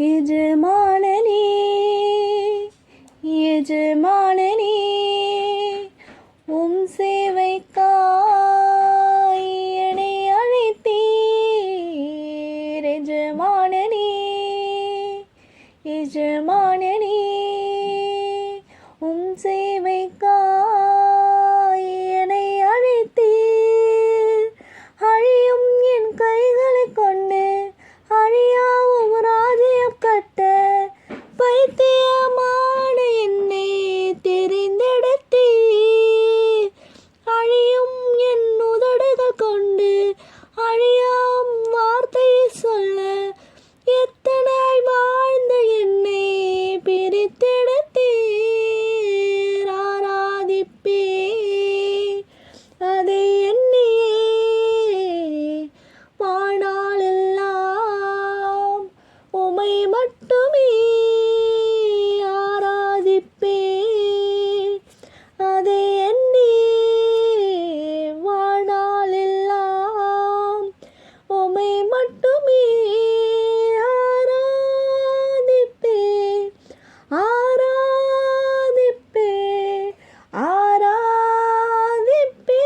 எஜமானனே எஜமானனே உம் சேவைக்காய் என்னை அழைத்தீர். எஜமானனே எஜமானனே உம் சேவைக்காய் என்னை அழைத்தீர். அழியும் என் கைகளை கொண்டு அழியாவும் ராஜ்யம் கட்ட பைத்தியமான என்னை தெரிந்தெடுத்தீர். அழியும் என் உதடுகள் கொண்டு அழியாம் வார்த்தையை சொல்ல எத்தனை வாழ்ந்த என்னை பிரித்தெடுத்தீர். ஆராதிப்பே அதை எண்ணியே வாழ்நாளெல்லாம் உமை மட்டுமே ஆராதிப்பே. அதை எண்ணியே வாழ்நாளெல்லாம் உமை மட்டுமே ஆராதிப்பே ஆராதிப்பே ஆராதிப்பே ஆராதிப்பே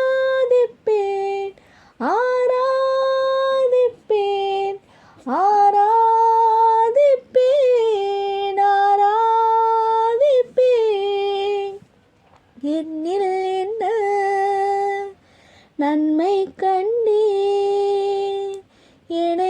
ஆராதிப்பேன் ஆராதிப்பேன் ஆராதிப்பேன் ஆராதிப்பேன். என்னில் என்ன நன்மை கண்டீர் என